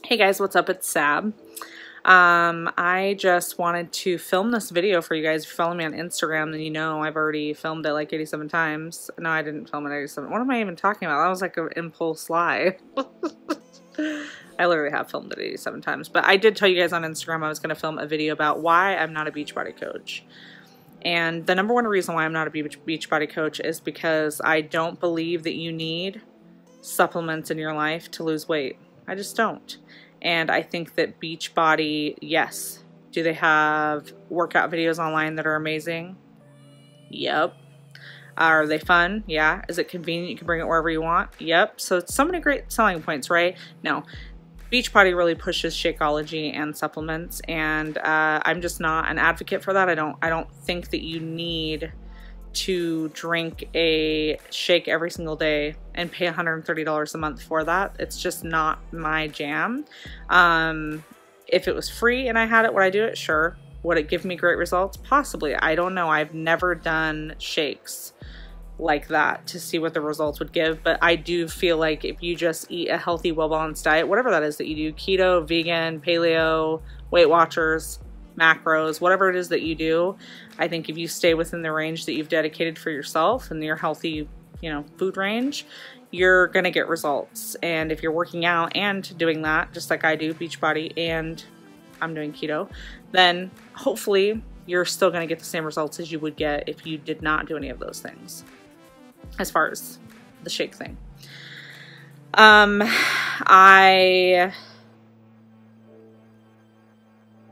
Hey guys, what's up? It's Sab. I just wanted to film this video for you guys. If you follow me on Instagram, then you know I've already filmed it like 87 times. No, I didn't film it 87. What am I even talking about? That was like an impulse lie. I literally have filmed it 87 times. But I did tell you guys on Instagram I was going to film a video about why I'm not a Beachbody coach. And the number one reason why I'm not a Beachbody coach is because I don't believe that you need supplements in your life to lose weight. I just don't. And I think that Beachbody, yes. Do they have workout videos online that are amazing? Yep. Are they fun? Yeah. Is it convenient? You can bring it wherever you want? Yep. So it's so many great selling points, right? No. Beachbody really pushes Shakeology and supplements, and I'm just not an advocate for that. I don't think that you need to drink a shake every single day and pay $130 a month for that. It's just not my jam. If it was free and I had it, would I do it? Sure. Would it give me great results? Possibly. I don't know. I've never done shakes like that to see what the results would give, but I do feel like if you just eat a healthy, well-balanced diet, whatever that is that you do, keto, vegan, paleo, Weight Watchers, macros, whatever it is that you do, I think if you stay within the range that you've dedicated for yourself and your healthy, food range, you're gonna get results. And if you're working out and doing that, just like I do, Beachbody, and I'm doing keto, then hopefully you're still gonna get the same results as you would get if you did not do any of those things. As far as the shake thing, I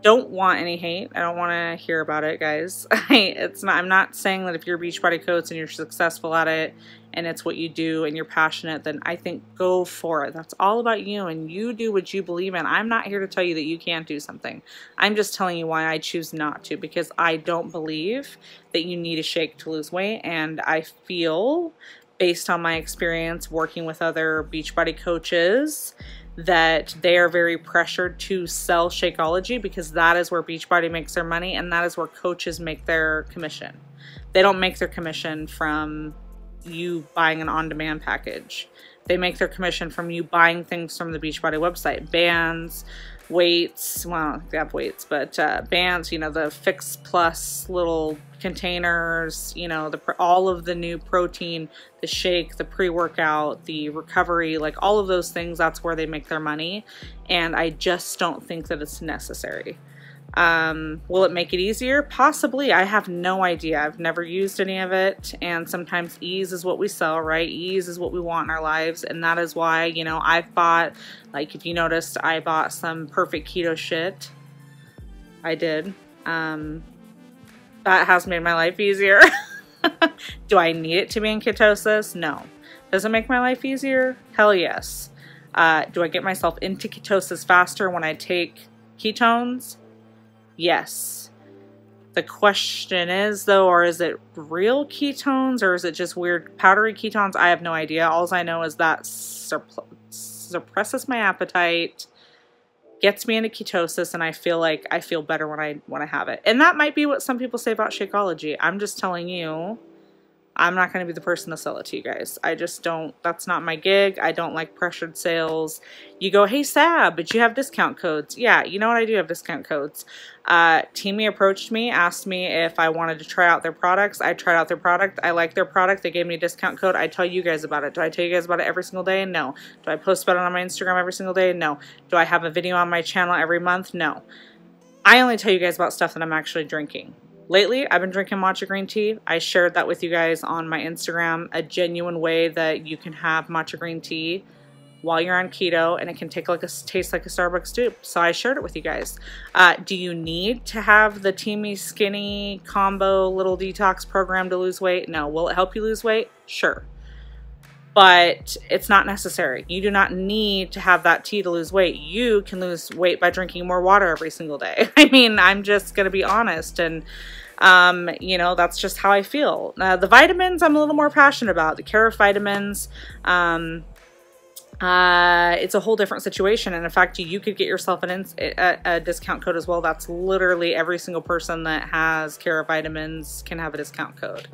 don't want any hate. I don't want to hear about it, guys. I'm not saying that if you're a Beachbody coach and you're successful at it and it's what you do and you're passionate, then I think go for it. That's all about you, and you do what you believe in. I'm not here to tell you that you can't do something. I'm just telling you why I choose not to, because I don't believe that you need a shake to lose weight, and I feel, based on my experience working with other Beachbody coaches, that they are very pressured to sell Shakeology, because that is where Beachbody makes their money, and that is where coaches make their commission. They don't make their commission from you buying an on-demand package. They make their commission from you buying things from the Beachbody website. Bands, weights, well, they have weights, but bands, the Fix Plus little containers, all of the new protein, the shake, the pre-workout, the recovery, like all of those things, that's where they make their money. And I just don't think that it's necessary. Will it make it easier? Possibly. I have no idea. I've never used any of it, and sometimes ease is what we sell, right? Ease is what we want in our lives, and that is why, I've bought, like, if you noticed, I bought some perfect keto shit. I did. That has made my life easier. Do I need it to be in ketosis? No. Does it make my life easier? Hell yes. Do I get myself into ketosis faster when I take ketones? Yes. The question is, though, or is it real ketones, or is it just weird powdery ketones? I have no idea. All I know is that suppresses my appetite, gets me into ketosis, and I feel like I feel better when I have it. And that might be what some people say about Shakeology. I'm just telling you, I'm not going to be the person to sell it to you guys. I just don't. That's not my gig. I don't like pressured sales. You go, hey, Sab, but you have discount codes. Yeah, you know what? I do have discount codes. Teamy approached me, asked me if I wanted to try out their products. I tried out their product. I like their product. They gave me a discount code. I tell you guys about it. Do I tell you guys about it every single day? No. Do I post about it on my Instagram every single day? No. Do I have a video on my channel every month? No. I only tell you guys about stuff that I'm actually drinking. Lately, I've been drinking matcha green tea. I shared that with you guys on my Instagram, a genuine way that you can have matcha green tea while you're on keto, and it can taste like a Starbucks dupe. So I shared it with you guys. Do you need to have the Teamy Skinny combo little detox program to lose weight? No. Will it help you lose weight? Sure. But it's not necessary. You do not need to have that tea to lose weight. You can lose weight by drinking more water every single day. I mean, I'm just going to be honest. And, that's just how I feel. The vitamins, I'm a little more passionate about. The care of vitamins, it's a whole different situation. And in fact, you could get yourself a discount code as well. That's literally every single person that has care of vitamins can have a discount code.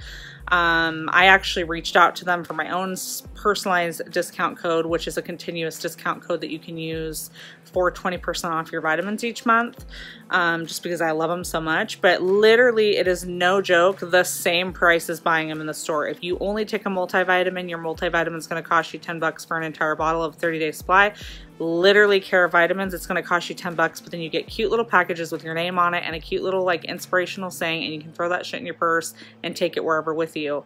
I actually reached out to them for my own personalized discount code, which is a continuous discount code that you can use for 20% off your vitamins each month, just because I love them so much. But literally, it is no joke, the same price as buying them in the store. If you only take a multivitamin, your multivitamin is going to cost you $10 for an entire bottle of 30-day supply. Literally, Care Vitamins, it's going to cost you $10, but then you get cute little packages with your name on it and a cute little like inspirational saying, and you can throw that shit in your purse and take it wherever with you.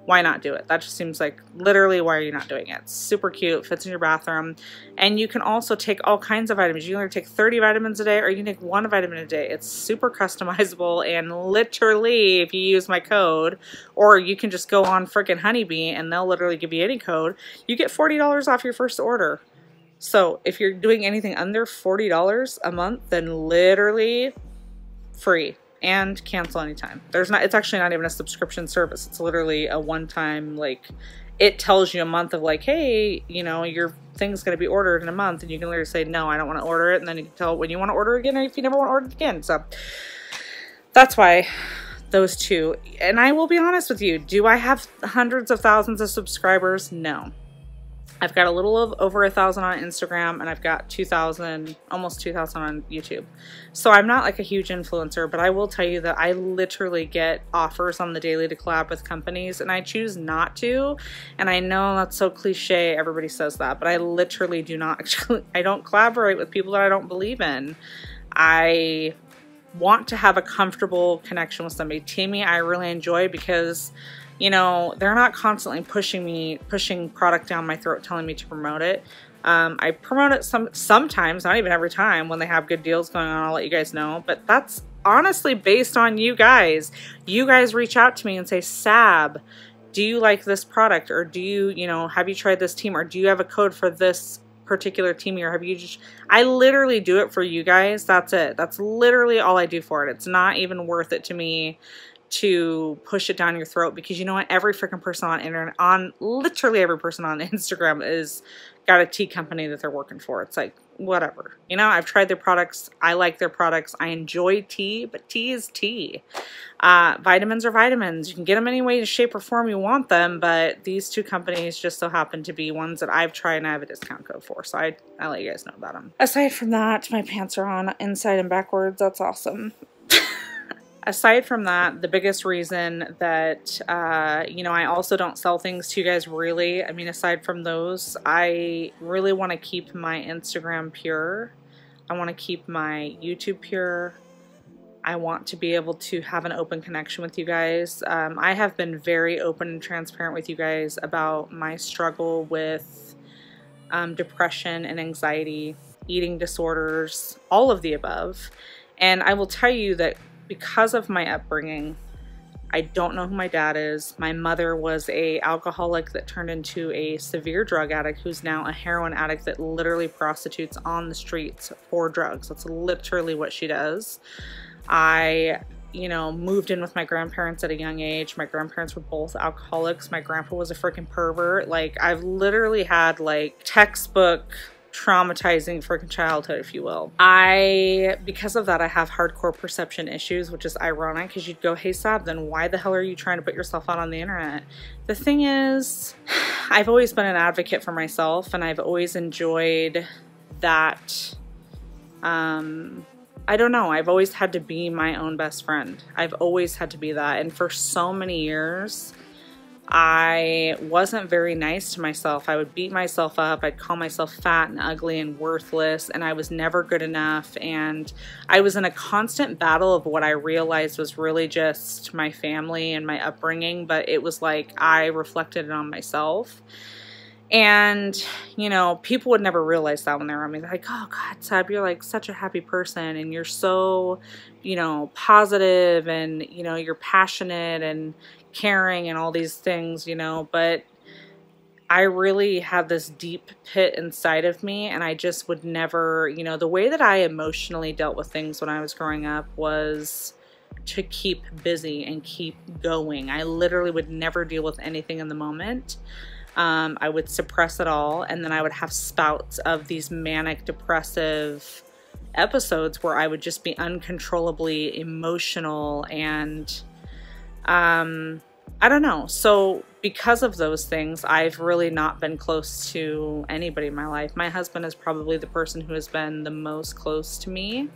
Why not do it? That just seems like, literally, why are you not doing it? It's super cute, fits in your bathroom. And you can also take all kinds of vitamins. You can either take 30 vitamins a day or you can take 1 vitamin a day. It's super customizable, and literally, if you use my code, or you can just go on frickin' Honeybee and they'll literally give you any code, you get $40 off your first order. So if you're doing anything under $40 a month, then literally free. And cancel anytime. It's actually not even a subscription service. It's literally a one-time, like, it tells you a month of like, hey, you know, your thing's going to be ordered in a month, and you can literally say, no, I don't want to order it, and then you can tell it when you want to order it again, or if you never want to order it again. So that's why those two. And I will be honest with you, do I have hundreds of thousands of subscribers? No. I've got a little of over 1,000 on Instagram, and I've got 2,000, almost 2,000 on YouTube. So I'm not like a huge influencer, but I will tell you that I literally get offers on the daily to collab with companies, and I choose not to. And I know that's so cliche, everybody says that, but I literally do not actually, I don't collaborate with people that I don't believe in. I want to have a comfortable connection with somebody. Teamy, I really enjoy, because you know, they're not constantly pushing product down my throat, telling me to promote it. I promote it sometimes, not even every time. When they have good deals going on, I'll let you guys know. But that's honestly based on you guys. You guys reach out to me and say, Sab, do you like this product? Or do you know, have you tried this team? Or do you have a code for this particular team? Or have you just, I literally do it for you guys. That's it. That's literally all I do for it. It's not even worth it to me to push it down your throat, because you know what, every freaking person on internet, literally every person on Instagram is got a tea company that they're working for. It's like, whatever, you know, I've tried their products, I like their products, I enjoy tea, but tea is tea. Vitamins are vitamins. You can get them any way, shape, or form you want them, but these two companies just so happen to be ones that I've tried and I have a discount code for, so I'll let you guys know about them. Aside from that, my pants are on inside and backwards. That's awesome. Aside from that, the biggest reason that, you know, I also don't sell things to you guys really, I mean, aside from those, I really want to keep my Instagram pure. I want to keep my YouTube pure. I want to be able to have an open connection with you guys. I have been very open and transparent with you guys about my struggle with depression and anxiety, eating disorders, all of the above. And I will tell you that because of my upbringing, I don't know who my dad is. My mother was an alcoholic that turned into a severe drug addict, who's now a heroin addict that literally prostitutes on the streets for drugs. That's literally what she does. I, you know, moved in with my grandparents at a young age. My grandparents were both alcoholics. My grandpa was a freaking pervert. Like, I've literally had like textbook traumatizing freaking childhood, if you will. Because of that, I have hardcore perception issues, which is ironic, because you'd go, hey Sab, then why the hell are you trying to put yourself out on the internet? The thing is, I've always been an advocate for myself, and I've always enjoyed that. I don't know, I've always had to be my own best friend. I've always had to be that, and for so many years, I wasn't very nice to myself. I would beat myself up. I'd call myself fat and ugly and worthless, and I was never good enough. And I was in a constant battle of what I realized was really just my family and my upbringing, but it was like I reflected it on myself. And, you know, people would never realize that when they were around me. They're like, oh God, Sab, you're like such a happy person, and you're so, you know, positive, and, you know, you're passionate and caring and all these things, you know, but I really had this deep pit inside of me, and I just would never, you know, the way that I emotionally dealt with things when I was growing up was to keep busy and keep going. I literally would never deal with anything in the moment. I would suppress it all, and then I would have spouts of these manic depressive episodes where I would just be uncontrollably emotional, and I don't know. So because of those things, I've really not been close to anybody in my life. My husband is probably the person who has been the most close to me.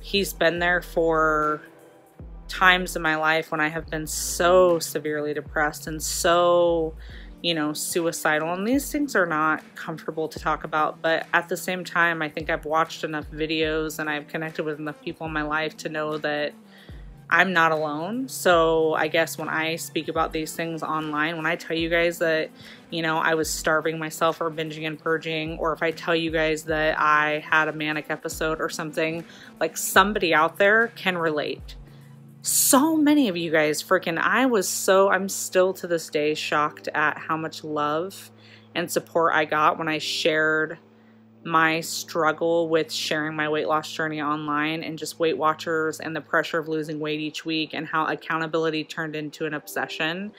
He's been there for times in my life when I have been so severely depressed and so, you know, suicidal. And these things are not comfortable to talk about. But at the same time, I think I've watched enough videos and I've connected with enough people in my life to know that I'm not alone. So I guess when I speak about these things online, when I tell you guys that, you know, I was starving myself or binging and purging, or if I tell you guys that I had a manic episode or something, like somebody out there can relate. So many of you guys freaking, I'm still to this day shocked at how much love and support I got when I shared my struggle with sharing my weight loss journey online, and just Weight Watchers and the pressure of losing weight each week, and how accountability turned into an obsession.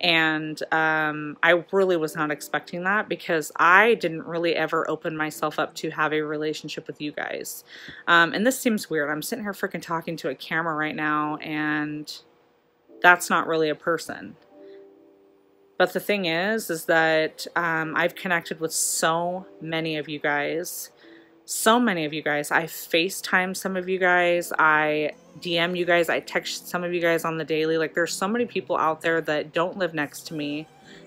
And I really was not expecting that, because I didn't really ever open myself up to have a relationship with you guys. And this seems weird. I'm sitting here freaking talking to a camera right now, and that's not really a person. But the thing is that I've connected with so many of you guys. So many of you guys. I FaceTime some of you guys. I DM you guys. I text some of you guys on the daily. Like, there's so many people out there that don't live next to me,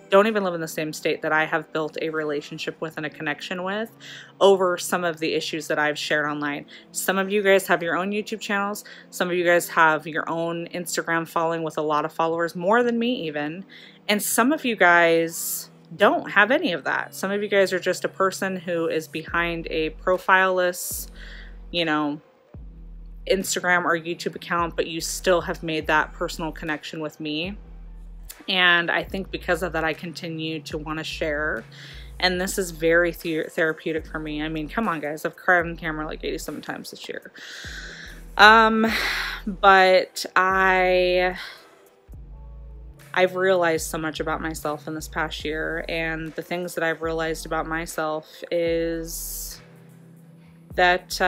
don't even live in the same state, that I have built a relationship with and a connection with over some of the issues that I've shared online. Some of you guys have your own YouTube channels. Some of you guys have your own Instagram following with a lot of followers, more than me even. And some of you guys don't have any of that. Some of you guys are just a person who is behind a profileless, you know, Instagram or YouTube account, but you still have made that personal connection with me. And I think because of that, I continue to want to share. And this is very therapeutic for me. I mean, come on, guys. I've cried on camera like 87 times this year. But I've realized so much about myself in this past year. And the things that I've realized about myself is that,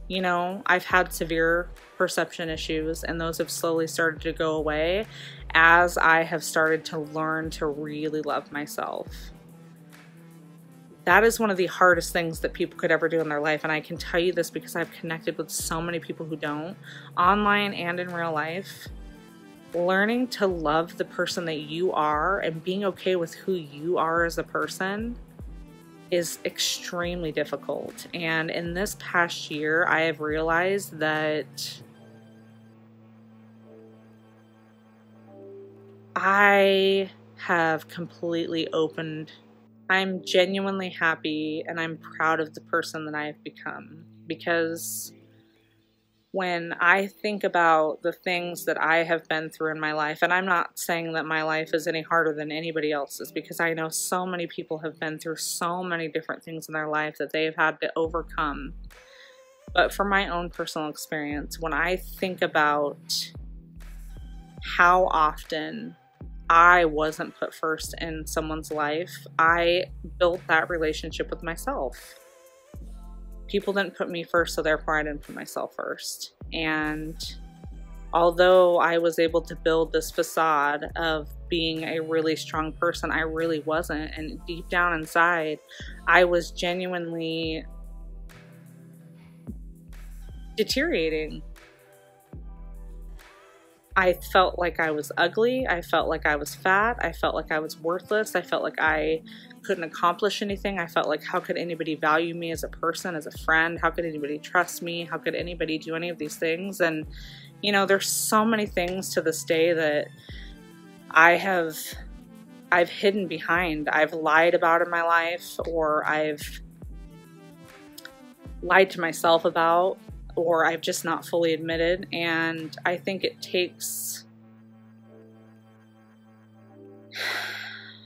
you know, I've had severe perception issues, and those have slowly started to go away as I have started to learn to really love myself. That is one of the hardest things that people could ever do in their life, and I can tell you this because I've connected with so many people who don't, online and in real life. Learning to love the person that you are and being okay with who you are as a person is extremely difficult. And in this past year, I have realized that I have completely opened. I'm genuinely happy and I'm proud of the person that I've become, because when I think about the things that I have been through in my life, and I'm not saying that my life is any harder than anybody else's, because I know so many people have been through so many different things in their life that they've had to overcome. But from my own personal experience, when I think about how often I wasn't put first in someone's life, I built that relationship with myself. People didn't put me first, so therefore I didn't put myself first. And although I was able to build this facade of being a really strong person, I really wasn't. And deep down inside, I was genuinely deteriorating. I felt like I was ugly. I felt like I was fat. I felt like I was worthless. I felt like I couldn't accomplish anything. I felt like, how could anybody value me as a person, as a friend? How could anybody trust me? How could anybody do any of these things? And, you know, there's so many things to this day that I've hidden behind. I've lied about in my life, or I've lied to myself about, or I've just not fully admitted. And I think it takes,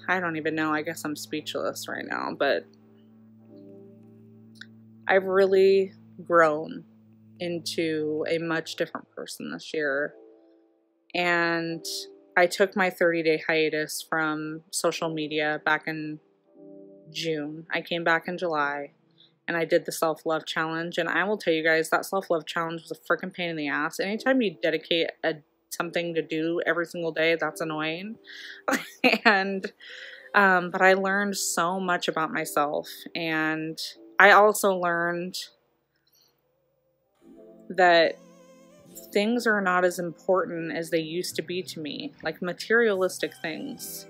I don't even know, I guess I'm speechless right now, but I've really grown into a much different person this year. And I took my 30-day hiatus from social media back in June. I came back in July. And I did the self-love challenge. And I will tell you guys, that self-love challenge was a freaking pain in the ass. Anytime you dedicate a something to do every single day. That's annoying. And but I learned so much about myself, and I also learned that things are not as important as they used to be to me, like materialistic things.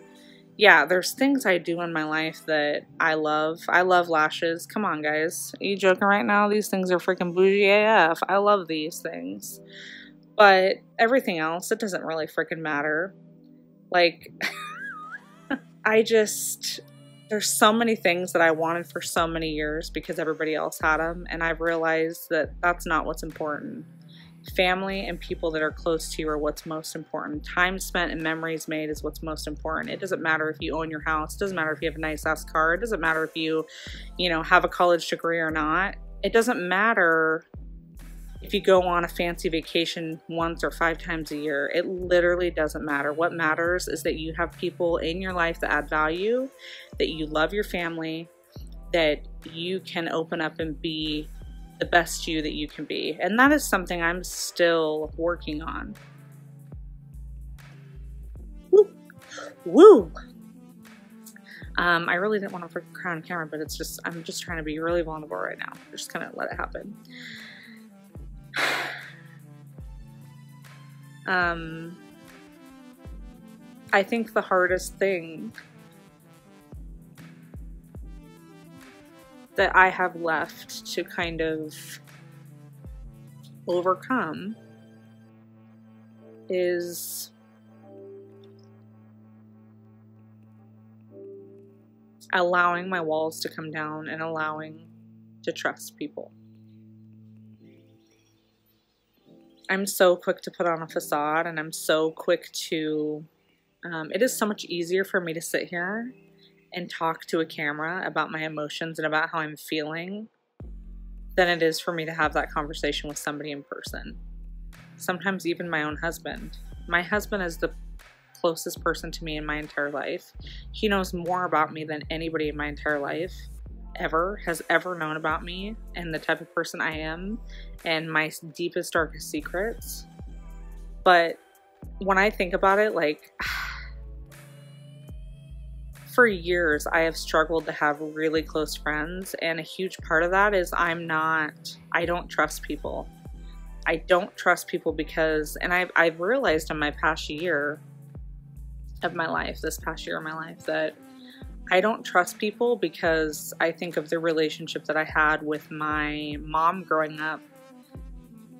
Yeah, there's things I do in my life that I love. I love lashes. Come on, guys. Are you joking right now? These things are freaking bougie AF. I love these things. But everything else, it doesn't really freaking matter. Like, there's so many things that I wanted for so many years because everybody else had them. And I've realized that that's not what's important. Family and people that are close to you are what's most important. Time spent and memories made is what's most important. It doesn't matter if you own your house. It doesn't matter if you have a nice ass car. It doesn't matter if you have a college degree or not. It doesn't matter if you go on a fancy vacation once or 5 times a year. It literally doesn't matter. What matters is that you have people in your life that add value, that you love your family, that you can open up and be the best you that you can be. And that is something I'm still working on. Woo! Woo! I really didn't want to freaking cry on camera, but I'm just trying to be really vulnerable right now. I'm just gonna let it happen. I think the hardest thing that I have left to kind of overcome is allowing my walls to come down and allowing to trust people. I'm so quick to put on a facade, and I'm so quick to, it is so much easier for me to sit here and talk to a camera about my emotions and about how I'm feeling than it is for me to have that conversation with somebody in person. Sometimes even my own husband. My husband is the closest person to me in my entire life. He knows more about me than anybody in my entire life has ever known about me and the type of person I am and my deepest, darkest secrets. But when I think about it, like, for years, I have struggled to have really close friends, and a huge part of that is I don't trust people. I don't trust people because, and I've realized in my past year of my life, that I don't trust people because I think of the relationship that I had with my mom growing up.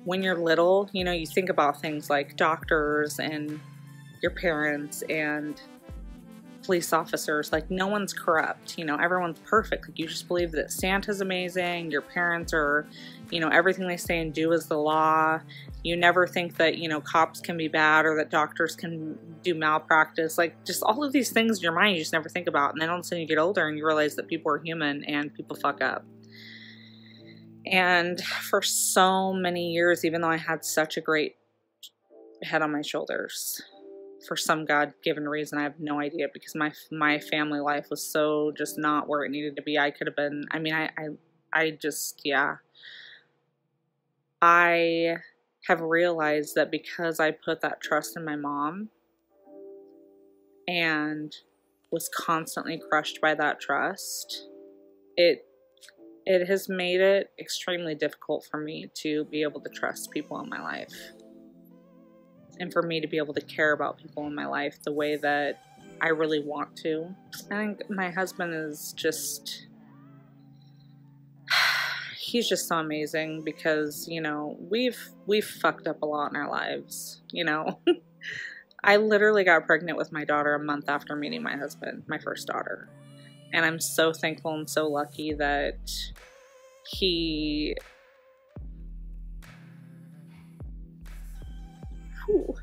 When you're little, you think about things like doctors and your parents and police officers. Like, no one's corrupt, everyone's perfect. Like, you just believe that Santa's amazing, your parents are, everything they say and do is the law. You never think that, cops can be bad or that doctors can do malpractice. Like, just all of these things in your mind you just never think about. And then all of a sudden you get older and you realize that people are human and people fuck up. And for so many years, even though I had such a great head on my shoulders, for some God-given reason, I have no idea, because my family life was so just not where it needed to be. I could have been, I have realized that because I put that trust in my mom and was constantly crushed by that trust, it has made it extremely difficult for me to be able to trust people in my life. And for me to be able to care about people in my life the way that I really want to. I think my husband is just, he's just so amazing because, we've fucked up a lot in our lives, I literally got pregnant with my daughter a month after meeting my husband, my first daughter. And I'm so thankful and so lucky that he... Whew.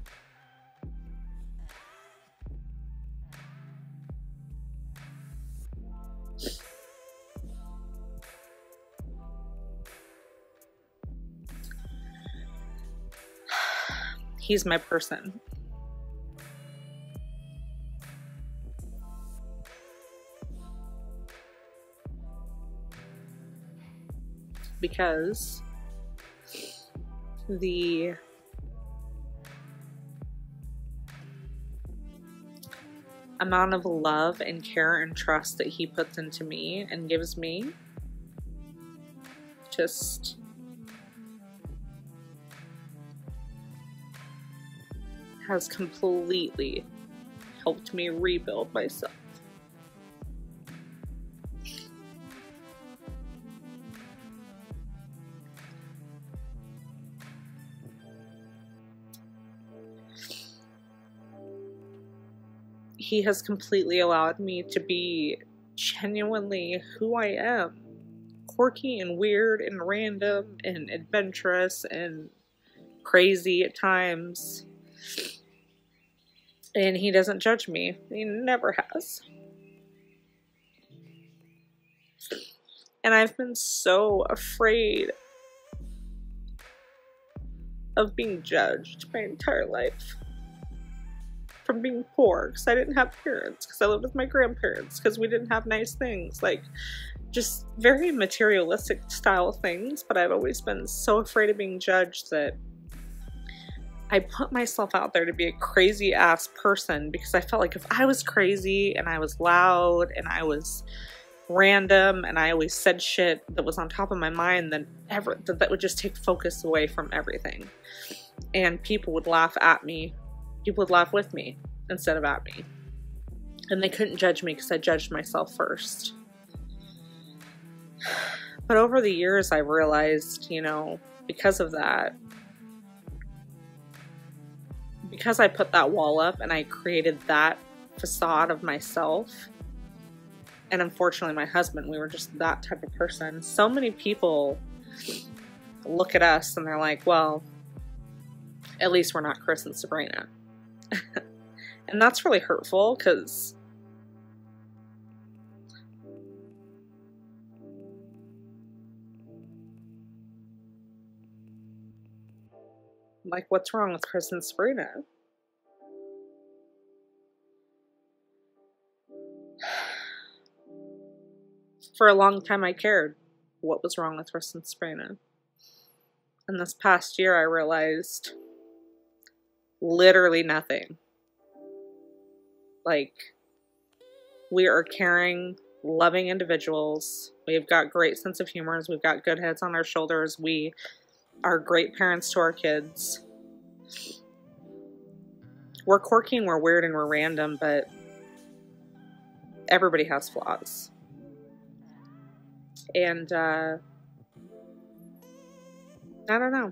He's my person. Because the amount of love and care and trust that he puts into me and gives me just has completely helped me rebuild myself. He has completely allowed me to be genuinely who I am. Quirky and weird and random and adventurous and crazy at times. And he doesn't judge me. He never has. And I've been so afraid of being judged my entire life. From being poor, because I didn't have parents, because I lived with my grandparents, because we didn't have nice things, like just very materialistic style things. But I've always been so afraid of being judged that I put myself out there to be a crazy ass person, because I felt like if I was crazy and I was loud and I was random and I always said shit that was on top of my mind, then that would just take focus away from everything, and people would laugh at me. People would laugh with me instead of at me. And they couldn't judge me because I judged myself first. But over the years, I realized, you know, because of that, because I put that wall up and I created that facade of myself, and unfortunately my husband, we were just that type of person. So many people look at us and they're like, well, at least we're not Chris and Sabrina. And that's really hurtful, because like, what's wrong with Chris and Sabrina? For a long time I cared what was wrong with Chris and Sabrina. And this past year I realized literally nothing. Like, we are caring, loving individuals. We've got great sense of humor. We've got good heads on our shoulders. We are great parents to our kids. We're quirky and we're weird and we're random, but everybody has flaws. And I don't know.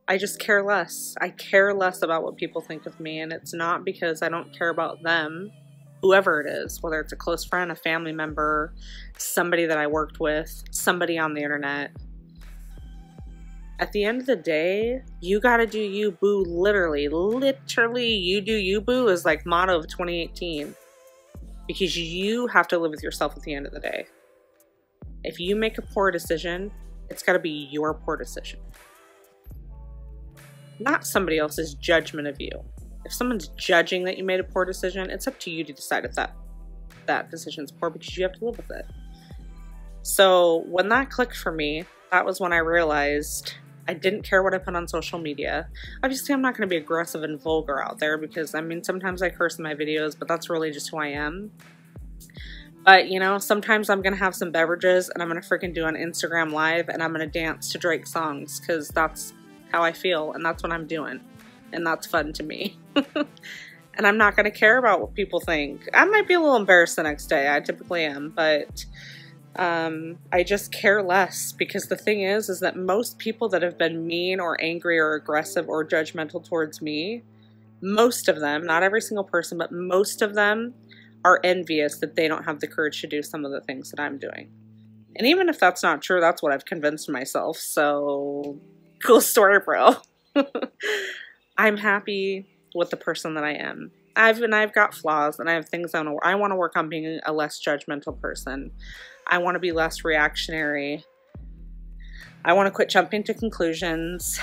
I just care less. I care less about what people think of me, and it's not because I don't care about them, whoever it is, whether it's a close friend, a family member, somebody that I worked with, somebody on the internet. At the end of the day, you gotta do you, boo. Literally, you do you, boo is like motto of 2018, because you have to live with yourself at the end of the day. If you make a poor decision, it's gotta be your poor decision, not somebody else's judgment of you. If someone's judging that you made a poor decision, it's up to you to decide if that decision's poor, because you have to live with it. So when that clicked for me, that was when I realized I didn't care what I put on social media. Obviously, I'm not going to be aggressive and vulgar out there, because, I mean, sometimes I curse in my videos, but that's really just who I am. But, you know, sometimes I'm going to have some beverages and I'm going to freaking do an Instagram live and I'm going to dance to Drake songs, because that's how I feel, and that's what I'm doing, and that's fun to me. And I'm not going to care about what people think. I might be a little embarrassed the next day. I typically am, but I just care less, because the thing is that most people that have been mean or angry or aggressive or judgmental towards me, most of them, not every single person, but most of them are envious that they don't have the courage to do some of the things that I'm doing. And even if that's not true, that's what I've convinced myself. So cool story, bro. I'm happy with the person that I am. I've got flaws, and I have things I want to work on being a less judgmental person. I want to be less reactionary. I want to quit jumping to conclusions.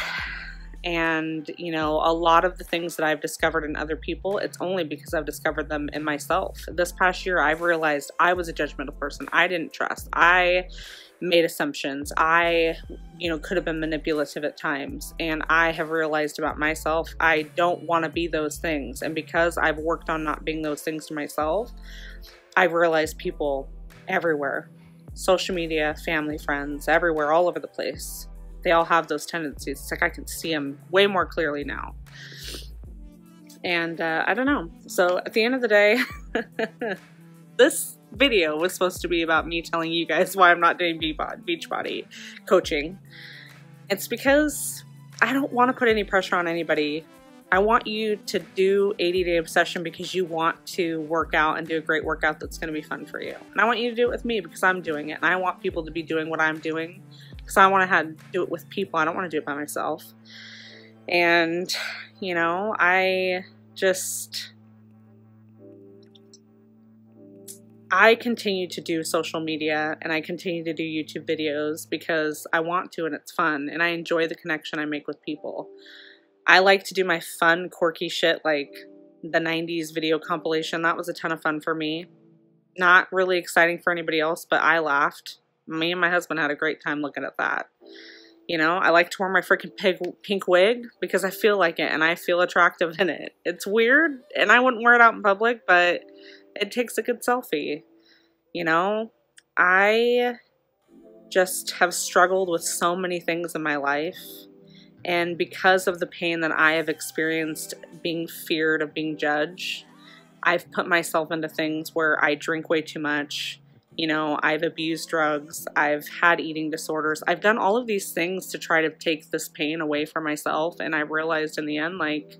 And, you know, a lot of the things that I've discovered in other people, it's only because I've discovered them in myself. This past year, I've realized I was a judgmental person. I didn't trust. I made assumptions. I, you know, could have been manipulative at times. And I have realized about myself, I don't want to be those things. And because I've worked on not being those things to myself, I've realized people everywhere, social media, family, friends, everywhere, all over the place, they all have those tendencies. It's like I can see them way more clearly now. And I don't know. So at the end of the day, this video was supposed to be about me telling you guys why I'm not doing Beachbody coaching. It's because I don't want to put any pressure on anybody. I want you to do 80-day obsession because you want to work out and do a great workout that's going to be fun for you. And I want you to do it with me because I'm doing it. And I want people to be doing what I'm doing because I want to do it with people. I don't want to do it by myself. And, you know, I continue to do social media and I continue to do YouTube videos because I want to and it's fun and I enjoy the connection I make with people. I like to do my fun, quirky shit like the 90s video compilation. That was a ton of fun for me. Not really exciting for anybody else, but I laughed. Me and my husband had a great time looking at that. You know, I like to wear my freaking pink wig because I feel like it and I feel attractive in it. It's weird and I wouldn't wear it out in public, but it takes a good selfie. You know, I just have struggled with so many things in my life. And because of the pain that I have experienced being feared of being judged, I've put myself into things where I drink way too much. You know, I've abused drugs. I've had eating disorders. I've done all of these things to try to take this pain away from myself. And I realized in the end, like,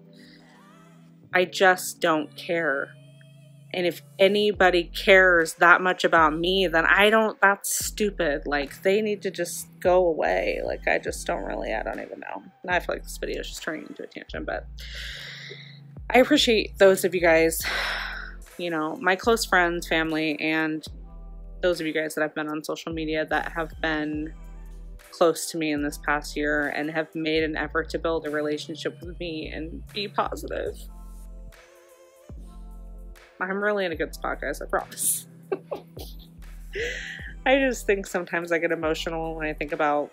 I just don't care. And if anybody cares that much about me, then that's stupid. Like, they need to just go away. Like, I don't even know. I feel like this video is just turning into a tangent, but I appreciate those of you guys, you know, my close friends, family, and those of you guys that I've been on social media that have been close to me in this past year and have made an effort to build a relationship with me and be positive. I'm really in a good spot, guys, I promise. I just think sometimes I get emotional when I think about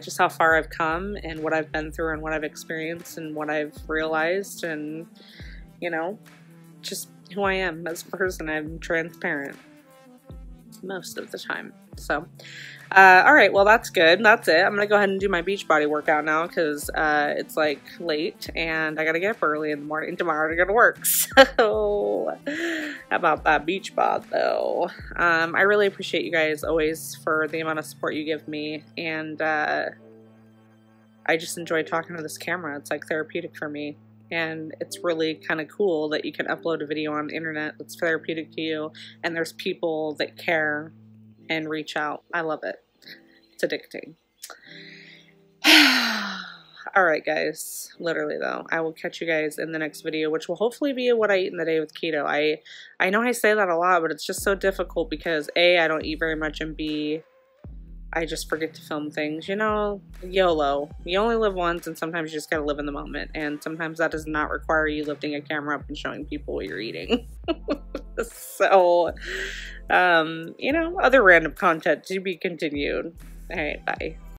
just how far I've come and what I've been through and what I've experienced and what I've realized and, you know, just who I am as a person. I'm transparent most of the time. So, all right, well, that's good. That's it. I'm going to go ahead and do my Beachbody workout now because it's like late and I got to get up early in the morning tomorrow to go to work. So, how about that beach bod though? I really appreciate you guys always for the amount of support you give me. And I just enjoy talking to this camera. It's like therapeutic for me. And it's really kind of cool that you can upload a video on the internet that's therapeutic to you. And there's people that care and reach out. I love it. It's addicting. All right, guys. Literally, though, I will catch you guys in the next video, which will hopefully be what I eat in the day with keto. I know I say that a lot, but it's just so difficult because A, I don't eat very much, and B, I just forget to film things. You know, YOLO. You only live once, and sometimes you just gotta live in the moment. And sometimes that does not require you lifting a camera up and showing people what you're eating. So, you know, other random content to be continued. All right, bye.